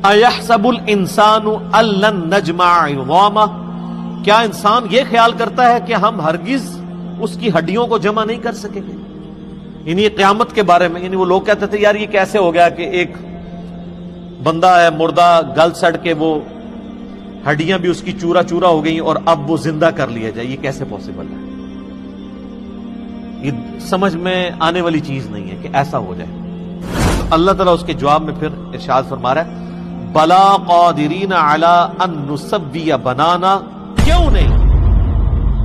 اَيَحْسَبُ الْإِنسَانُ أَن لَّن نَّجْمَعَ عِظَامَهُ، کیا انسان یہ خیال کرتا ہے کہ ہم ہرگز اس کی ہڈیوں کو جمع نہیں کر سکیں گے؟ یعنی قیامت کے بارے میں، یعنی وہ لوگ کہتے تھے یار یہ کیسے ہو گیا کہ ایک بندہ ہے مردہ گل سڑ کے وہ ہڈیاں بھی اس کی چورا چورا ہو گئی اور اب وہ زندہ کر لیا جائے، یہ کیسے پاسبل ہے؟ یہ سمجھ میں آنے والی چیز نہیں ہے کہ ایسا ہو جائے۔ اللہ تعالیٰ اس کے جواب میں پھر ارشاد فرما رہا ہے بلا قادرین علی ان نسوی بنانا، کیوں نہیں،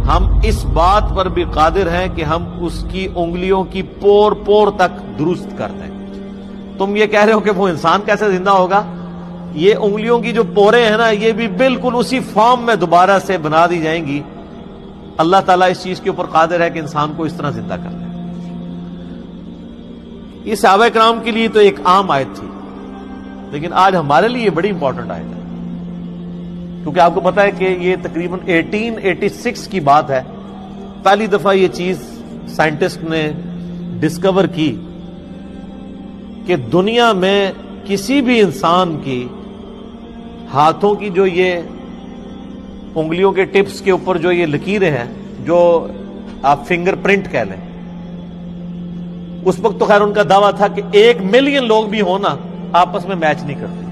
ہم اس بات پر بھی قادر ہیں کہ ہم اس کی انگلیوں کی پور پور تک درست کر دیں۔ تم یہ کہہ رہے ہو کہ وہ انسان کیسے زندہ ہوگا؟ یہ انگلیوں کی جو پوریں ہیں نا، یہ بھی بالکل اسی فارم میں دوبارہ سے بنا دی جائیں گی۔ اللہ تعالیٰ اس چیز کے اوپر قادر ہے کہ انسان کو اس طرح زندہ کر لے۔ یہ صحابہ کرام کے لیے تو ایک عام آیت تھی، لیکن آج ہمارے لیے یہ بڑی امپورٹنٹ آیت ہے، کیونکہ آپ کو پتا ہے کہ یہ تقریباً 1886 کی بات ہے، پہلی دفعہ یہ چیز سائنٹسٹ نے ڈسکور کی کہ دنیا میں کسی بھی انسان کی ہاتھوں کی جو یہ انگلیوں کے ٹپس کے اوپر جو یہ لکیریں ہیں، جو آپ فنگر پرنٹ کہہ لیں، اس وقت تو خیر ان کا دعویٰ تھا کہ 1 ملین لوگ بھی ہوں نا آپس میں میچ نہیں کرتے،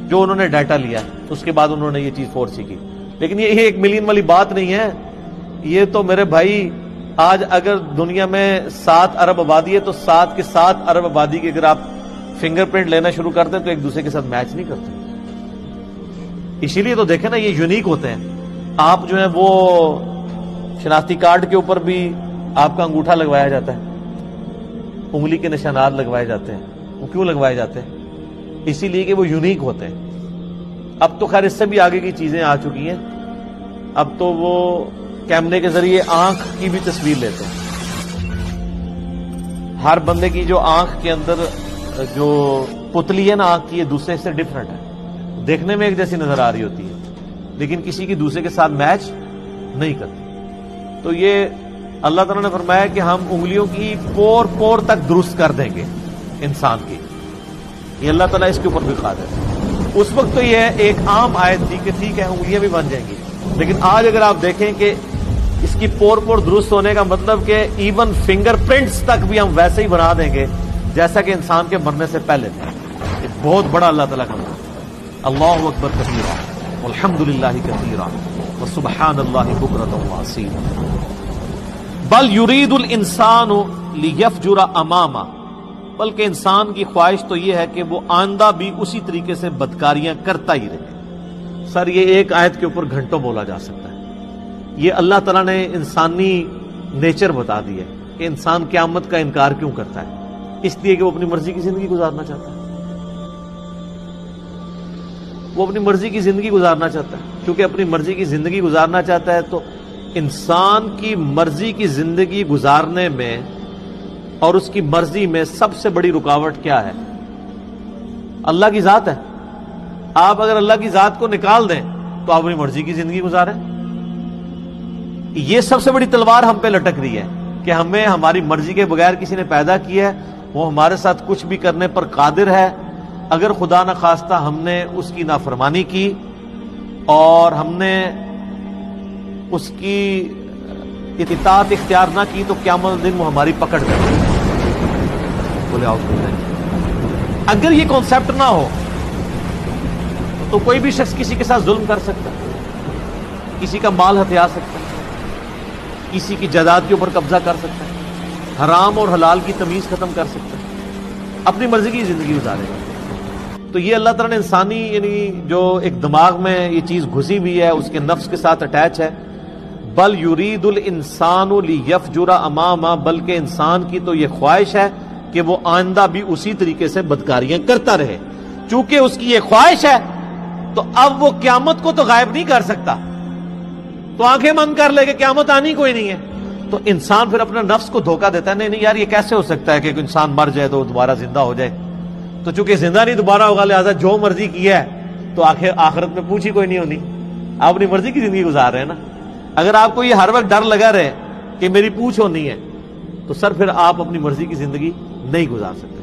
جو انہوں نے ڈیٹا لیا اس کے بعد انہوں نے یہ چیز فورسی کی۔ لیکن یہ 1 ملین والی بات نہیں ہے، یہ تو میرے بھائی آج اگر دنیا میں 7 ارب آبادی ہے تو 7 کے 7 ارب آبادی کی اگر آپ فنگر پرنٹ لینا شروع کرتے ہیں تو ایک دوسرے کے ساتھ میچ نہیں کرتے۔ اسی لیے تو دیکھیں نا یہ یونیک ہوتے ہیں۔ آپ جو ہیں وہ شناختی کارڈ کے اوپر بھی آپ کا انگوٹھا لگوایا جاتا ہے، انگلی کے نشانات لگوائے جاتے ہیں۔ وہ کیوں لگوائے جاتے ہیں؟ اسی لیے کہ وہ یونیک ہوتے ہیں۔ اب تو خیر اس سے بھی آگے کی چیزیں آ چکی ہیں، اب تو وہ کیمرے کے ذریعے آنکھ کی بھی تصویر لیتے ہیں۔ ہر بندے کی جو آنکھ کے اندر جو پتلی ہے نا آنکھ کی، یہ دوسرے سے ڈفرنٹ ہے، دیکھنے میں ایک جیسی نظر آ رہی ہوتی ہے لیکن کسی کی دوسرے کے ساتھ میچ نہیں کرتی۔ تو یہ اللہ تعالیٰ نے فرمایا کہ ہم انگلیوں کی پور پور تک درست کر دیں گے انسان کی، یہ اللہ تعالیٰ اس کے اوپر بھی قادر ہے۔ اس وقت تو یہ ایک عام آیت تھی کہ ٹھیک ہے انگلیاں بھی بن جائیں گی، لیکن آج اگر آپ دیکھیں کہ اس کی پور پور درست ہونے کا مطلب کہ ایون فنگر پرنٹس تک بھی ہم ویسے ہی بنا دیں گے جیسا کہ انسان کے مرنے سے پہلے تھا۔ یہ بہت بڑا اللہ تعالیٰ کا نام۔ اللہ اکبر کبیرا والحمد للہ کثیرا وسبحان اللہ بکرۃ واسیلا۔ بل یرید الانسان لیفجر امامہ، بلکہ انسان کی خواہش تو یہ ہے کہ وہ آئندہ بھی اسی طریقے سے بدکاریاں کرتا ہی رہے۔ سر یہ ایک آیت کے اوپر گھنٹوں بولا جا سکتا ہے۔ یہ اللہ تعالیٰ نے انسانی نیچر بتا دی ہے کہ انسان قیامت کا انکار کیوں کرتا ہے، اس لیے کہ وہ اپنی مرضی کی زندگی گزارنا چاہتا ہے، وہ اپنی مرضی کی زندگی گزارنا چاہتا ہے۔ کیونکہ اپنی مرضی کی زندگی گزارنا چاہتا ہے تو انسان کی مرضی کی زندگی گزارنے میں اور اس کی مرضی میں سب سے بڑی رکاوٹ کیا ہے؟ اللہ کی ذات ہے۔ آپ اگر اللہ کی ذات کو نکال دیں تو آپ اپنی مرضی کی زندگی گزاریں۔ یہ سب سے بڑی تلوار ہم پہ لٹک رہی ہے کہ ہمیں ہماری مرضی کے بغیر کسی نے پیدا کیا ہے، وہ ہمارے ساتھ کچھ بھی کرنے پر قادر ہے۔ اگر خدا نہ خواستہ ہم نے اس کی نافرمانی کی اور ہم نے اس کی اطاعت اختیار نہ کی تو قیامت دن وہ ہماری پکڑ کرے۔ بولے آؤ۔ اگر یہ کانسیپٹ نہ ہو تو کوئی بھی شخص کسی کے ساتھ ظلم کر سکتا ہے، کسی کا مال ہتھیا سکتا ہے، کسی کی جائیداد کے اوپر قبضہ کر سکتا ہے، حرام اور حلال کی تمیز ختم کر سکتا ہے، اپنی مرضی کی زندگی گزارے گا۔ تو یہ اللہ تعالیٰ نے انسانی یعنی جو ایک دماغ میں یہ چیز گھسی ہوئی ہے، اس کے نفس کے ساتھ اٹیچ ہے۔ بل یرید الانسان لیفجر امامہ، بلکہ انسان کی تو یہ خواہش ہے کہ وہ آئندہ بھی اسی طریقے سے بدکاریاں کرتا رہے۔ چونکہ اس کی یہ خواہش ہے تو اب وہ قیامت کو تو غائب نہیں کر سکتا، تو آنکھیں بند کر لے کہ قیامت آنی کوئی نہیں ہے۔ تو انسان پھر اپنا نفس کو دھوکہ دیتا ہے، نہیں یار یہ کیسے ہو سکتا ہے کہ کوئی انسان مر جائے تو دوبارہ زندہ ہو جائے۔ تو چونکہ زندہ نہیں دوبارہ ہوگا، لہٰذا جو مرضی کیا ہے تو آخرت میں پوچھ ہی کوئی نہیں ہونی۔ آپ اپنی مرضی کی زندگی گزار رہے ہیں نا۔ اگر آپ کو یہ ہر وقت ڈر لگا رہے کہ میری پوچھ ہونی ہے تو سر پھر آپ اپنی مرضی کی زندگی نہیں گزار سکتے۔